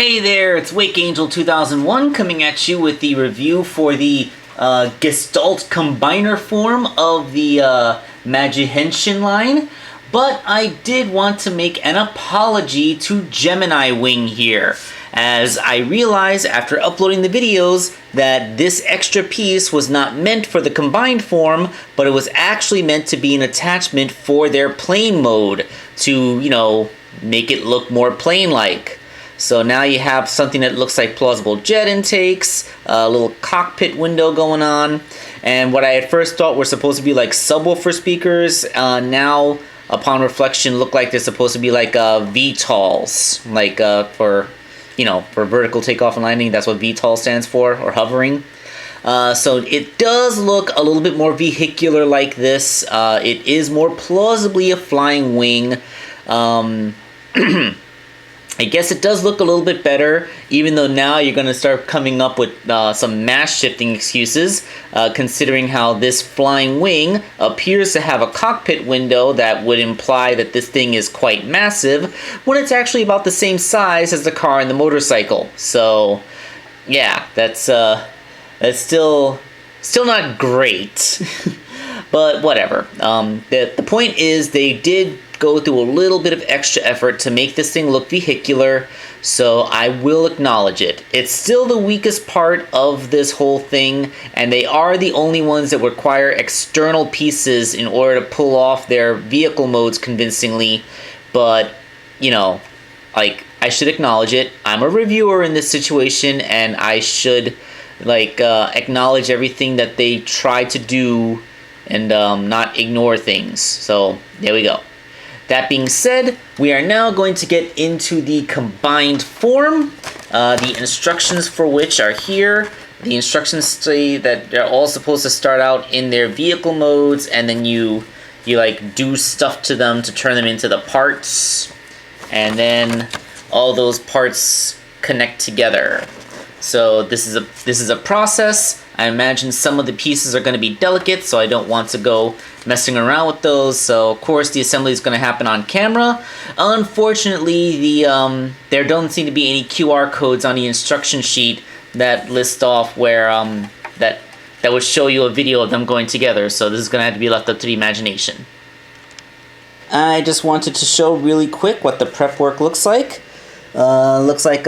Hey there, it's Wakeangel2K1 coming at you with the review for the Gestalt Combiner form of the Magihenshin line. But I did want to make an apology to Gemini Wing here, as I realized after uploading the videos that this extra piece was not meant for the combined form, but it was actually meant to be an attachment for their plane mode to, you know, make it look more plane-like. So now you have something that looks like plausible jet intakes, a little cockpit window going on, and what I at first thought were supposed to be like subwoofer speakers, now upon reflection look like they're supposed to be like VTOLs, like for vertical takeoff and landing. That's what VTOL stands for, or hovering. So it does look a little bit more vehicular like this. It is more plausibly a flying wing. I guess it does look a little bit better, even though now you're going to start coming up with some mass shifting excuses, considering how this flying wing appears to have a cockpit window that would imply that this thing is quite massive, when it's actually about the same size as the car and the motorcycle. So, yeah, that's still not great, but whatever. The point is they did go through a little bit of extra effort to make this thing look vehicular, so I will acknowledge it. It's still the weakest part of this whole thing, and they are the only ones that require external pieces in order to pull off their vehicle modes convincingly, but, you know, like, I should acknowledge it. I'm a reviewer in this situation, and I should, like, acknowledge everything that they try to do and not ignore things. So, there we go. That being said, we are now going to get into the combined form, the instructions for which are here. The instructions say that they're all supposed to start out in their vehicle modes, and then you like do stuff to them to turn them into the parts, and then all those parts connect together. So this is a process. I imagine some of the pieces are going to be delicate, so I don't want to go messing around with those. So of course the assembly is going to happen on camera. Unfortunately, there don't seem to be any QR codes on the instruction sheet that list off where that would show you a video of them going together. So this is going to have to be left up to the imagination. I just wanted to show really quick what the prep work looks like. Looks like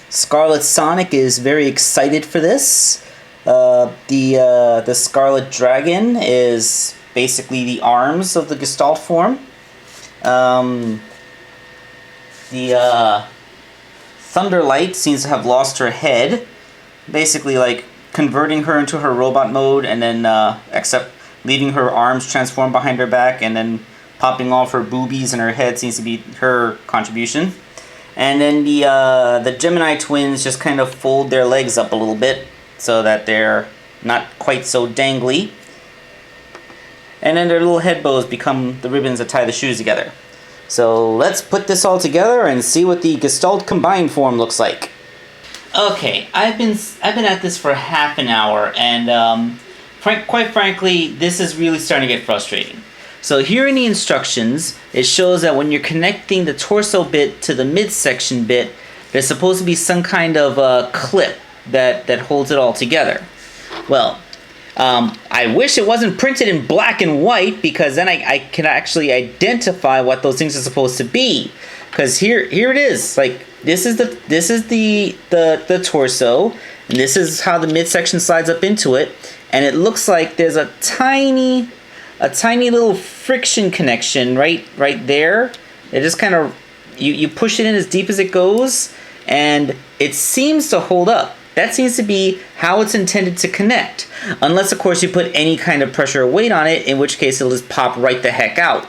Scarlet Sonic is very excited for this. The Scarlet Dragon is basically the arms of the Gestalt form. The Thunderlight seems to have lost her head, basically like converting her into her robot mode, and then except leaving her arms transformed behind her back, and then popping off her boobies and her head seems to be her contribution. And then the Gemini twins just kind of fold their legs up a little bit so that they're not quite so dangly. And then their little head bows become the ribbons that tie the shoes together. So let's put this all together and see what the Gestalt combined form looks like. Okay, I've been at this for half an hour, and quite frankly, this is really starting to get frustrating. So here in the instructions, it shows that when you're connecting the torso bit to the midsection bit, there's supposed to be some kind of clip that holds it all together. Well, I wish it wasn't printed in black and white, because then I can actually identify what those things are supposed to be. Because here it is. Like, this is the torso, and this is how the midsection slides up into it, and it looks like there's a tiny little friction connection right there. It just kind of, you push it in as deep as it goes, and it seems to hold up. That seems to be how it's intended to connect. Unless, of course, you put any kind of pressure or weight on it, in which case it'll just pop right the heck out.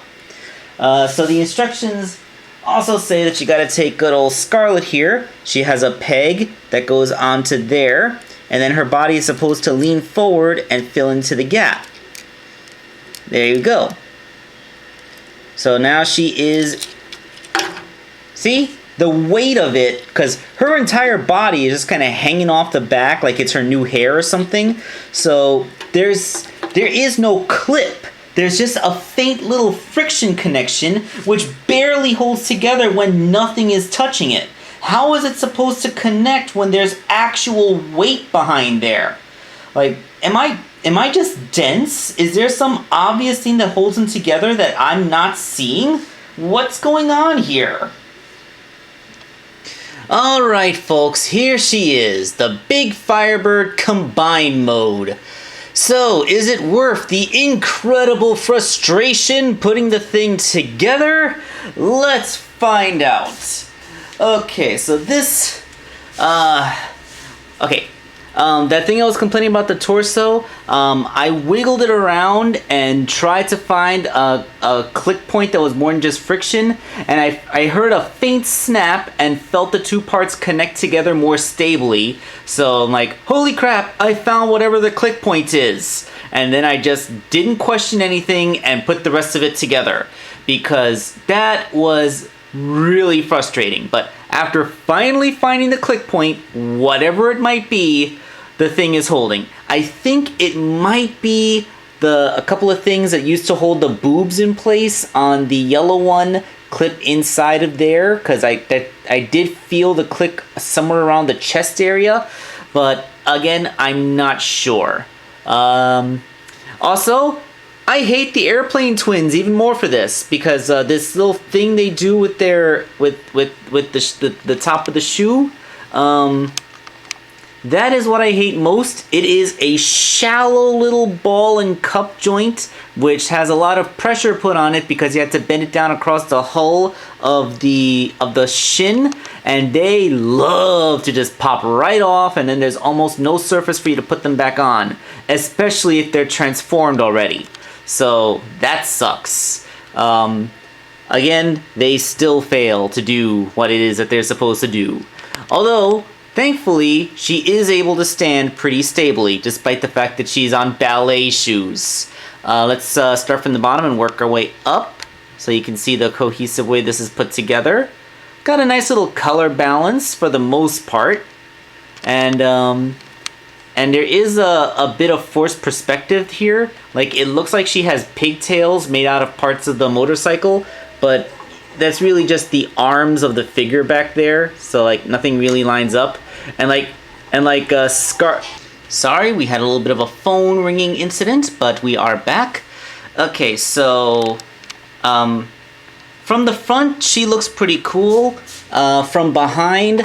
So the instructions also say that you gotta take good old Scarlet here. She has a peg that goes onto there, and then her body is supposed to lean forward and fill into the gap. There you go. So now she is, see? The weight of it, because her entire body is just kind of hanging off the back like it's her new hair or something. So there is no clip. There's just a faint little friction connection which barely holds together when nothing is touching it. how is it supposed to connect when there's actual weight behind there? Like, am I just dense? Is there some obvious thing that holds them together that I'm not seeing? What's going on here? Alright folks, here she is, the big Firebird Combine Mode. So, is it worth the incredible frustration putting the thing together? Let's find out. Okay, so this, that thing I was complaining about, the torso, I wiggled it around and tried to find a click point that was more than just friction, and I heard a faint snap and felt the two parts connect together more stably. So I'm like, holy crap, I found whatever the click point is. And then I just didn't question anything and put the rest of it together, because that was really frustrating. But after finally finding the click point, whatever it might be, the thing is holding. I think it might be a couple of things that used to hold the boobs in place on the yellow one clip inside of there, because I did feel the click somewhere around the chest area, but again, I'm not sure. Also, I hate the airplane twins even more for this, because this little thing they do with their with the top of the shoe, that is what I hate most. It is a shallow little ball and cup joint, which has a lot of pressure put on it because you have to bend it down across the hull of the shin, and they love to just pop right off, and then there's almost no surface for you to put them back on, especially if they're transformed already. So that sucks. Again, they still fail to do what it is that they're supposed to do. Although, thankfully, she is able to stand pretty stably, despite the fact that she's on ballet shoes. Let's start from the bottom and work our way up, so you can see the cohesive way this is put together. Got a nice little color balance for the most part. And there is a bit of forced perspective here. Like, it looks like she has pigtails made out of parts of the motorcycle, but that's really just the arms of the figure back there, so like nothing really lines up. Sorry, we had a little bit of a phone ringing incident, but we are back. Okay, so from the front she looks pretty cool. From behind,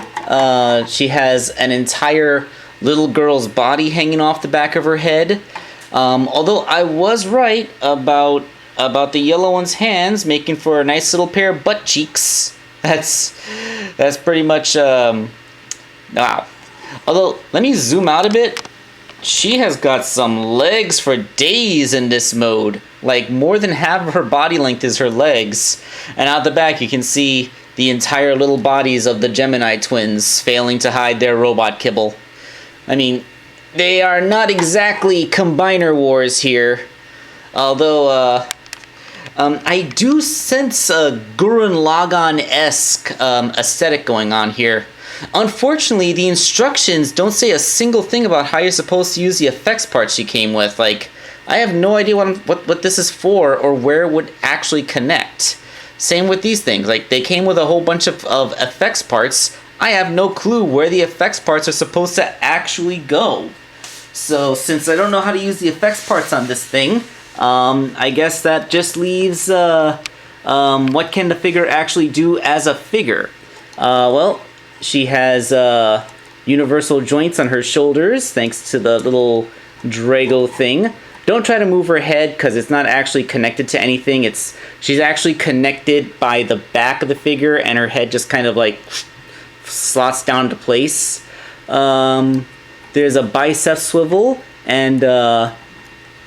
she has an entire little girl's body hanging off the back of her head. Although I was right about the yellow one's hands, making for a nice little pair of butt cheeks. That's pretty much, wow. Although, let me zoom out a bit. She has got some legs for days in this mode. Like, more than half of her body length is her legs. And out the back you can see the entire little bodies of the Gemini twins failing to hide their robot kibble. I mean, they are not exactly combiner wars here. Although, I do sense a Gurren Lagann-esque aesthetic going on here. Unfortunately, the instructions don't say a single thing about how you're supposed to use the effects parts she came with. Like, I have no idea what this is for or where it would actually connect. Same with these things. Like, they came with a whole bunch of effects parts. I have no clue where the effects parts are supposed to actually go. So, since I don't know how to use the effects parts on this thing, I guess that just leaves, what can the figure actually do as a figure? Well, she has, universal joints on her shoulders, thanks to the little Drago thing. Don't try to move her head, because it's not actually connected to anything. She's actually connected by the back of the figure, and her head just kind of, like, slots down into place. There's a bicep swivel, and,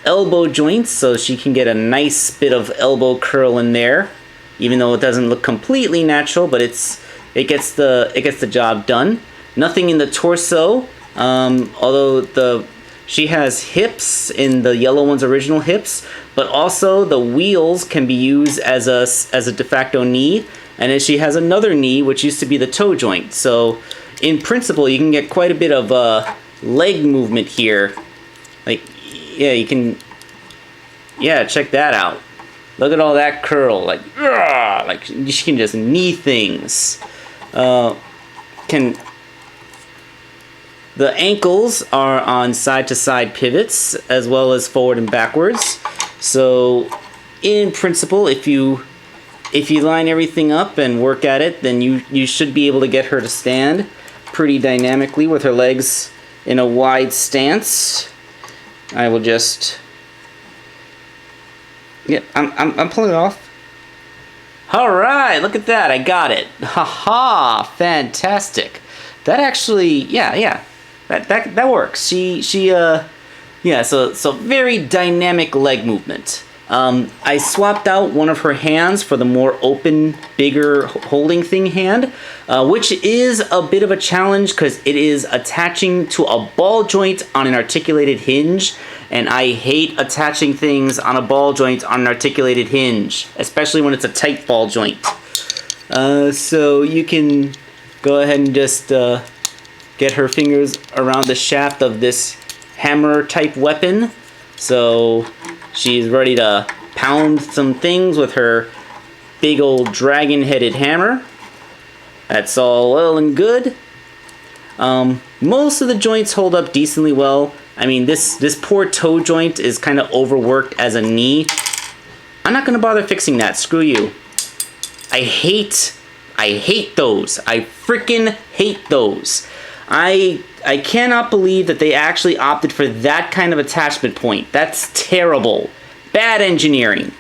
elbow joints, so she can get a nice bit of elbow curl in there, even though it doesn't look completely natural, but it gets the job done. Nothing in the torso, although she has hips in the yellow one's original hips, but also the wheels can be used as a de facto knee, and then she has another knee which used to be the toe joint. So in principle you can get quite a bit of leg movement here. Like, yeah, you can, yeah, check that out. Look at all that curl, like she can just knee things. The ankles are on side-to-side pivots as well as forward and backwards. So in principle, if you line everything up and work at it, then you should be able to get her to stand pretty dynamically with her legs in a wide stance. I will just... Yeah, I'm pulling it off. Alright, look at that, I got it. Haha, fantastic. That actually, yeah. That works. Yeah, so very dynamic leg movement. I swapped out one of her hands for the more open, bigger holding thing hand, which is a bit of a challenge because it is attaching to a ball joint on an articulated hinge, and I hate attaching things on a ball joint on an articulated hinge, especially when it's a tight ball joint. So you can go ahead and just get her fingers around the shaft of this hammer type weapon. So she's ready to pound some things with her big old dragon-headed hammer. That's all well and good. Most of the joints hold up decently well. I mean, this poor toe joint is kind of overworked as a knee. I'm not gonna bother fixing that. Screw you. I hate those. I freaking hate those. I cannot believe that they actually opted for that kind of attachment point. That's terrible. Bad engineering.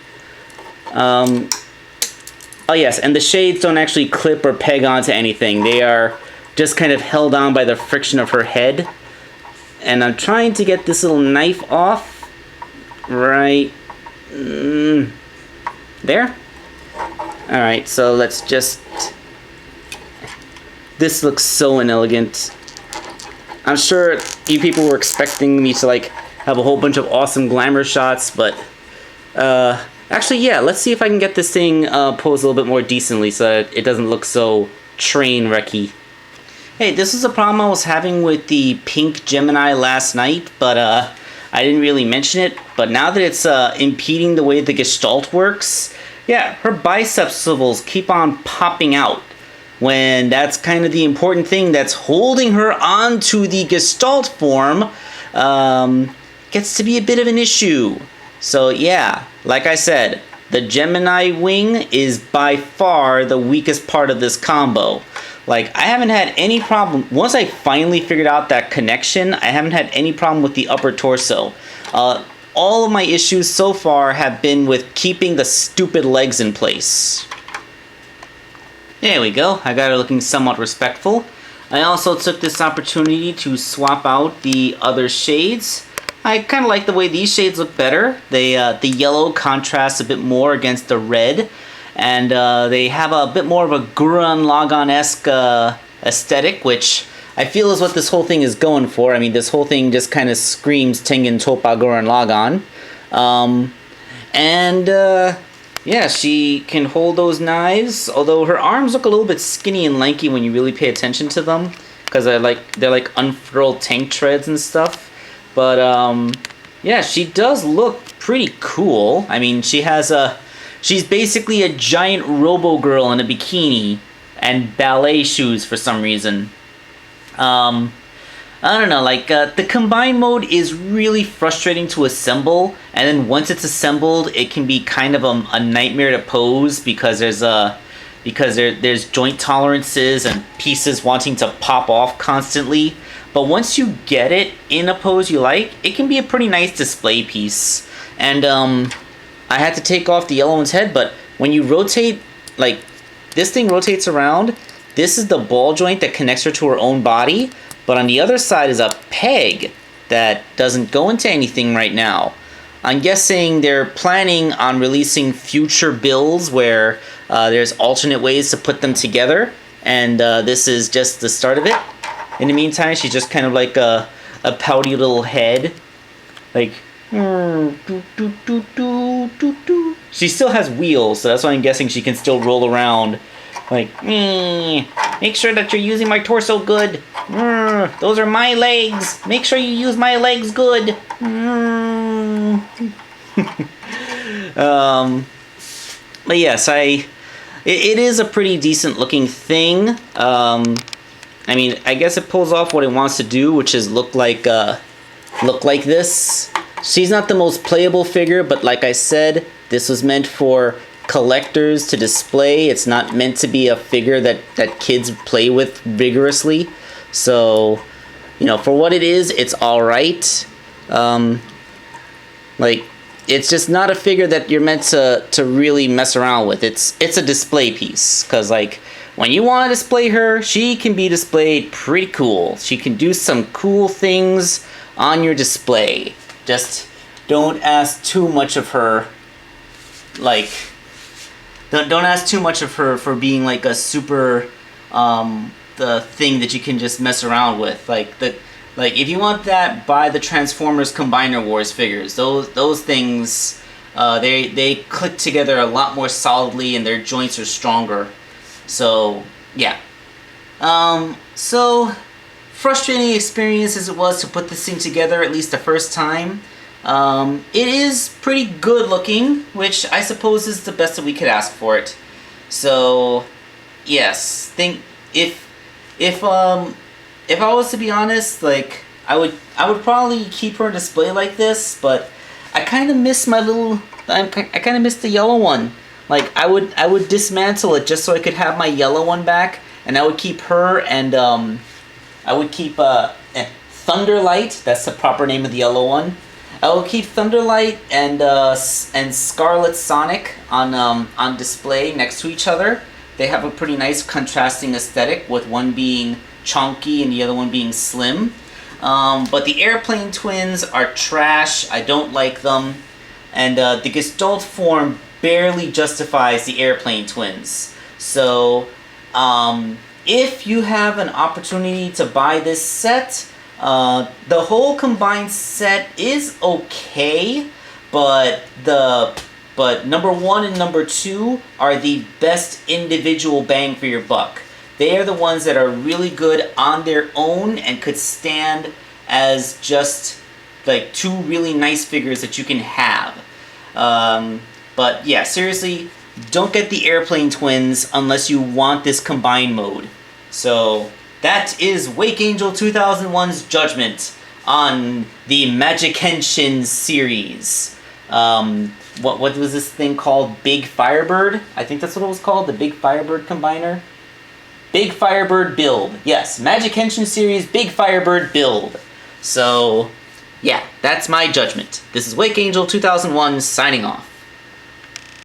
Oh yes, and the shades don't actually clip or peg onto anything. They are just kind of held on by the friction of her head. And I'm trying to get this little knife off. Right there. Alright, so let's just... This looks so inelegant. I'm sure you people were expecting me to like have a whole bunch of awesome glamour shots, but actually, yeah, let's see if I can get this thing posed a little bit more decently so that it doesn't look so train wrecky. Hey, this is a problem I was having with the pink Gemini last night, but I didn't really mention it. But now that it's impeding the way the gestalt works, yeah, her bicep swivels keep on popping out. When that's kind of the important thing that's holding her onto the gestalt form, gets to be a bit of an issue. So yeah, like I said, the Gemini wing is by far the weakest part of this combo. Like, I haven't had any problem, once I finally figured out that connection, I haven't had any problem with the upper torso. All of my issues so far have been with keeping the stupid legs in place. There we go, I got her looking somewhat respectful. I also took this opportunity to swap out the other shades. I kind of like the way these shades look better. The yellow contrasts a bit more against the red, and they have a bit more of a Gurren Lagann-esque aesthetic, which I feel is what this whole thing is going for. I mean, this whole thing just kind of screams Tengen Toppa Gurren Lagann. Yeah, she can hold those knives, although her arms look a little bit skinny and lanky when you really pay attention to them, because they're like unfurled tank treads and stuff. But yeah, she does look pretty cool. I mean, she's basically a giant robo girl in a bikini and ballet shoes for some reason. I don't know, like, the combine mode is really frustrating to assemble, and then once it's assembled, it can be kind of a nightmare to pose because there's joint tolerances and pieces wanting to pop off constantly. But once you get it in a pose you like, it can be a pretty nice display piece. And I had to take off the yellow one's head, but when you rotate, like, this thing rotates around, this is the ball joint that connects her to her own body. But on the other side is a peg that doesn't go into anything right now. I'm guessing they're planning on releasing future builds where there's alternate ways to put them together. And this is just the start of it. In the meantime, she's just kind of like a pouty little head. Like, she still has wheels, so that's why I'm guessing she can still roll around. Like, make sure that you're using my torso good. Those are my legs. Make sure you use my legs good. But yes, it is a pretty decent looking thing. I mean, I guess it pulls off what it wants to do, which is look like this. She's not the most playable figure, but like I said, this was meant for collectors to display. It's not meant to be a figure that kids play with vigorously. So, you know, for what it is, it's all right. Like, it's just not a figure that you're meant to really mess around with. It's a display piece, because like when you want to display her, she can be displayed pretty cool. She can do some cool things on your display. Just don't ask too much of her. Like, don't ask too much of her for being like a super the thing that you can just mess around with. Like if you want that, buy the Transformers Combiner Wars figures. Those things they click together a lot more solidly and their joints are stronger. So yeah. So frustrating experience as it was to put this thing together, at least the first time. It is pretty good looking, which I suppose is the best that we could ask for it. So yes, think if I was to be honest, like I would probably keep her on display like this, but I kind of miss my little. I kind of miss the yellow one. Like I would dismantle it just so I could have my yellow one back, and I would keep her and I would keep Thunderlight. That's the proper name of the yellow one. I will keep Thunderlight and Scarlet Sonic on display next to each other. They have a pretty nice contrasting aesthetic, with one being chunky and the other one being slim. But the Airplane Twins are trash. I don't like them. And the Gestalt form barely justifies the Airplane Twins. So if you have an opportunity to buy this set, the whole combined set is okay, but number 1 and number 2 are the best individual bang for your buck. They are the ones that are really good on their own and could stand as just like 2 really nice figures that you can have. But yeah, seriously, don't get the Airplane Twins unless you want this combined mode. So that is Wakeangel2K1's judgment on the Magic Henshin series. What was this thing called? Big Firebird? I think that's what it was called, the Big Firebird Combiner. Big Firebird build. Yes, Magic Henshin series, Big Firebird build. So, yeah, that's my judgment. This is Wakeangel2K1 signing off.